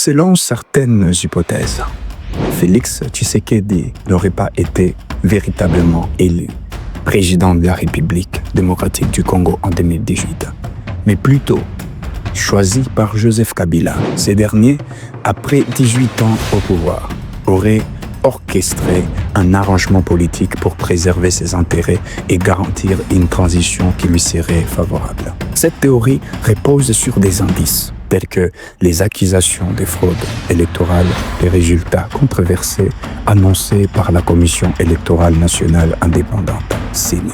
Selon certaines hypothèses, Félix Tshisekedi n'aurait pas été véritablement élu président de la République démocratique du Congo en 2018, mais plutôt choisi par Joseph Kabila. Ces derniers, après 18 ans au pouvoir, auraient orchestré un arrangement politique pour préserver ses intérêts et garantir une transition qui lui serait favorable. Cette théorie repose sur des indices tels que les accusations de fraude électorale, les résultats controversés annoncés par la Commission électorale nationale indépendante, CENI,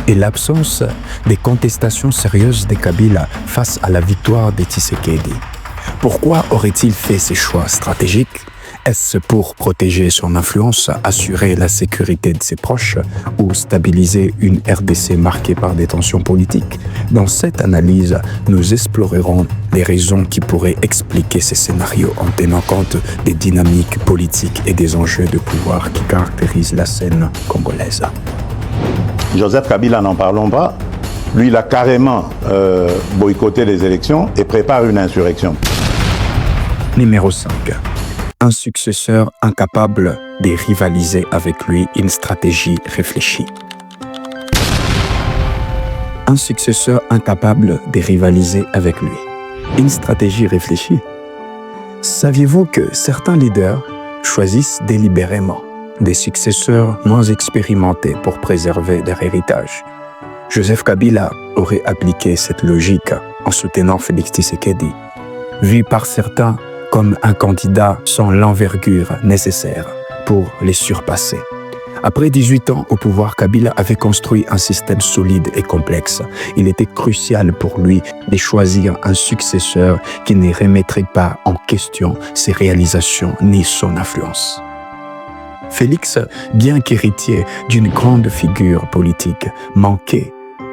et l'absence des contestations sérieuses de Kabila face à la victoire de Tshisekedi. Pourquoi aurait-il fait ces choix stratégiques? Est-ce pour protéger son influence, assurer la sécurité de ses proches ou stabiliser une RDC marquée par des tensions politiques? Dans cette analyse, nous explorerons les raisons qui pourraient expliquer ces scénarios en tenant compte des dynamiques politiques et des enjeux de pouvoir qui caractérisent la scène congolaise. Joseph Kabila, n'en parlons pas. Lui, il a carrément boycotté les élections et prépare une insurrection. Numéro 5. Un successeur incapable de rivaliser avec lui, une stratégie réfléchie. Un successeur incapable de rivaliser avec lui, une stratégie réfléchie. Saviez-vous que certains leaders choisissent délibérément des successeurs moins expérimentés pour préserver leur héritage? Joseph Kabila aurait appliqué cette logique en soutenant Félix Tshisekedi, vu par certains comme un candidat sans l'envergure nécessaire pour les surpasser. Après 18 ans au pouvoir, Kabila avait construit un système solide et complexe. Il était crucial pour lui de choisir un successeur qui ne remettrait pas en question ses réalisations ni son influence. Félix, bien qu'héritier d'une grande figure politique, manquait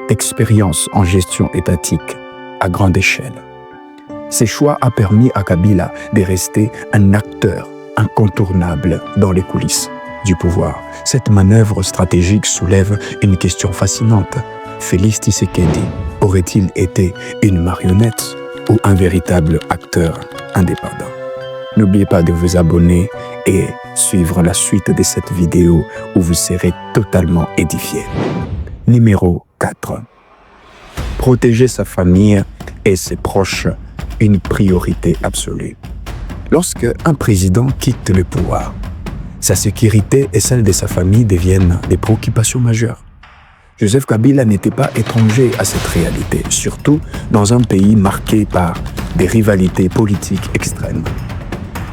d'expérience en gestion étatique à grande échelle. Ces choix ont permis à Kabila de rester un acteur incontournable dans les coulisses du pouvoir. Cette manœuvre stratégique soulève une question fascinante. Félix Tshisekedi aurait-il été une marionnette ou un véritable acteur indépendant? N'oubliez pas de vous abonner et suivre la suite de cette vidéo où vous serez totalement édifié. Numéro 4. Protéger sa famille et ses proches, une priorité absolue. Lorsque un président quitte le pouvoir, sa sécurité et celle de sa famille deviennent des préoccupations majeures. Joseph Kabila n'était pas étranger à cette réalité, surtout dans un pays marqué par des rivalités politiques extrêmes.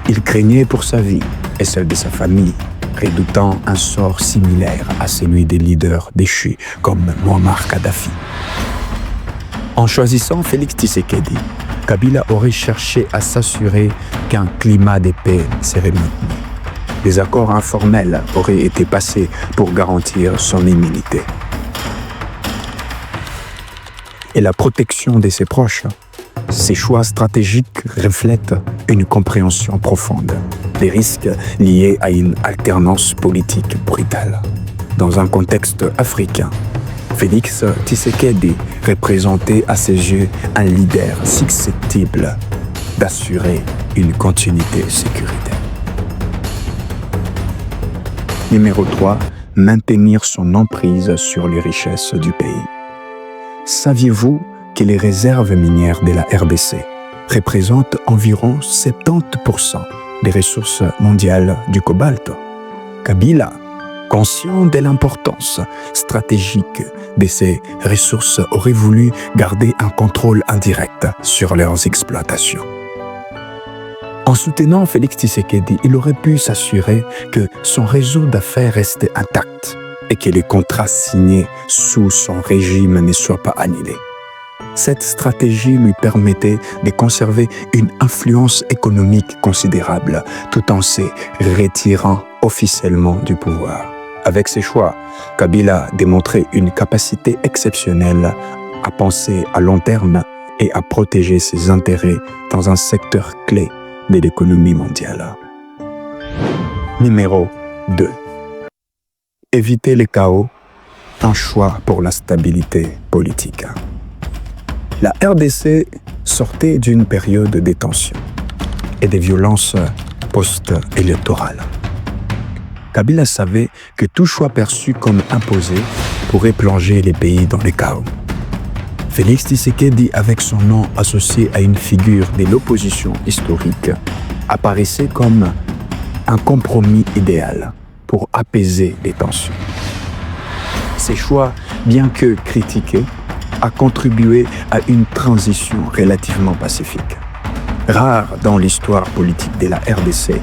Il craignait pour sa vie et celle de sa famille, redoutant un sort similaire à celui des leaders déchus comme Muammar Kadhafi. En choisissant Félix Tshisekedi, Kabila aurait cherché à s'assurer qu'un climat de paix serait maintenu. Des accords informels auraient été passés pour garantir son immunité. Et la protection de ses proches, ces choix stratégiques reflètent une compréhension profonde des risques liés à une alternance politique brutale. Dans un contexte africain, Félix Tshisekedi représentait à ses yeux un leader susceptible d'assurer une continuité sécuritaire. Numéro 3. Maintenir son emprise sur les richesses du pays. Saviez-vous que les réserves minières de la RDC représentent environ 70% des ressources mondiales du cobalt? Kabila, conscient de l'importance stratégique de ces ressources, aurait voulu garder un contrôle indirect sur leurs exploitations. En soutenant Félix Tshisekedi, il aurait pu s'assurer que son réseau d'affaires restait intact et que les contrats signés sous son régime ne soient pas annulés. Cette stratégie lui permettait de conserver une influence économique considérable tout en se retirant officiellement du pouvoir. Avec ses choix, Kabila démontrait une capacité exceptionnelle à penser à long terme et à protéger ses intérêts dans un secteur clé de l'économie mondiale. Numéro 2. Éviter le chaos, un choix pour la stabilité politique. La RDC sortait d'une période de tension. et des violences post-électorales. Kabila savait que tout choix perçu comme imposé pourrait plonger les pays dans le chaos. Félix Tshisekedi, avec son nom associé à une figure de l'opposition historique, apparaissait comme un compromis idéal pour apaiser les tensions. Ces choix, bien que critiqués, a contribué à une transition relativement pacifique. Rare dans l'histoire politique de la RDC,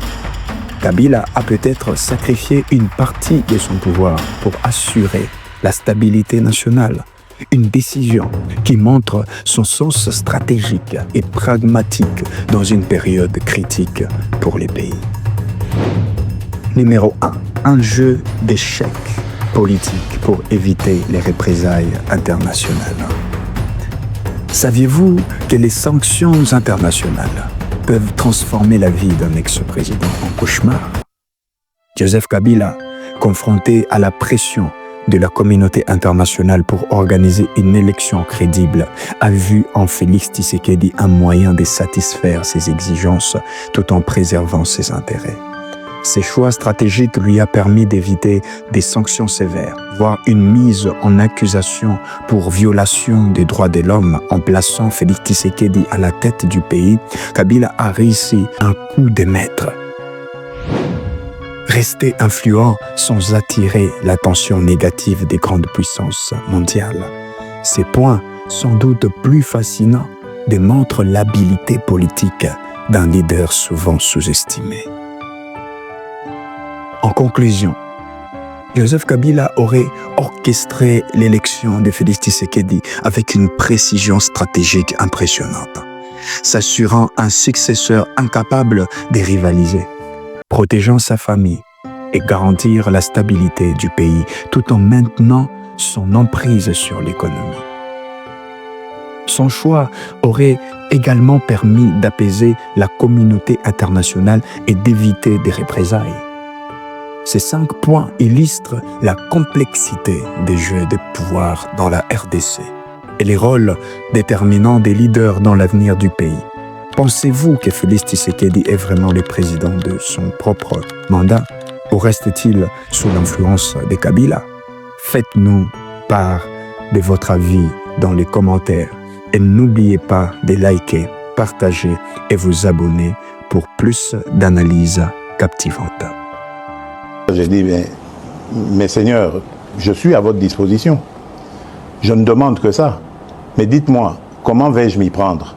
Kabila a peut-être sacrifié une partie de son pouvoir pour assurer la stabilité nationale, une décision qui montre son sens stratégique et pragmatique dans une période critique pour les pays. Numéro 1. Un jeu d'échecs politique pour éviter les représailles internationales. Saviez-vous que les sanctions internationales peuvent transformer la vie d'un ex-président en cauchemar? Joseph Kabila, confronté à la pression de la communauté internationale pour organiser une élection crédible, a vu en Félix Tshisekedi un moyen de satisfaire ses exigences tout en préservant ses intérêts. Ces choix stratégiques lui ont permis d'éviter des sanctions sévères, voire une mise en accusation pour violation des droits de l'homme. En plaçant Félix Tshisekedi à la tête du pays, Kabila a réussi un coup de maître. Rester influent sans attirer l'attention négative des grandes puissances mondiales. Ces points, sans doute plus fascinants, démontrent l'habileté politique d'un leader souvent sous-estimé. En conclusion, Joseph Kabila aurait orchestré l'élection de Félix Tshisekedi avec une précision stratégique impressionnante, s'assurant un successeur incapable de rivaliser, protégeant sa famille et garantir la stabilité du pays tout en maintenant son emprise sur l'économie. Son choix aurait également permis d'apaiser la communauté internationale et d'éviter des représailles. Ces 5 points illustrent la complexité des jeux de pouvoir dans la RDC et les rôles déterminants des leaders dans l'avenir du pays. Pensez-vous que Félix Tshisekedi est vraiment le président de son propre mandat ou reste-t-il sous l'influence de Kabila? Faites-nous part de votre avis dans les commentaires et n'oubliez pas de liker, partager et vous abonner pour plus d'analyses captivantes. J'ai dit, mais Seigneur, je suis à votre disposition. Je ne demande que ça. Mais dites-moi, comment vais-je m'y prendre?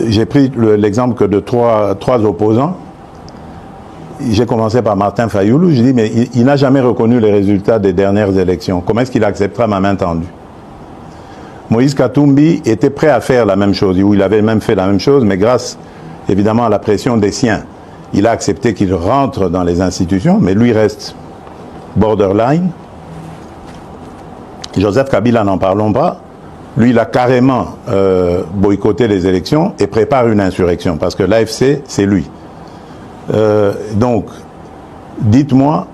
J'ai pris l'exemple que de trois opposants. J'ai commencé par Martin Fayoulou. Je dis, mais il n'a jamais reconnu les résultats des dernières élections. Comment est-ce qu'il acceptera ma main tendue? Moïse Katumbi était prêt à faire la même chose, ou il avait même fait la même chose, mais grâce évidemment à la pression des siens. Il a accepté qu'il rentre dans les institutions, mais lui reste borderline. Joseph Kabila, n'en parlons pas. Lui, il a carrément boycotté les élections et prépare une insurrection, parce que l'AFC, c'est lui. Donc, dites-moi,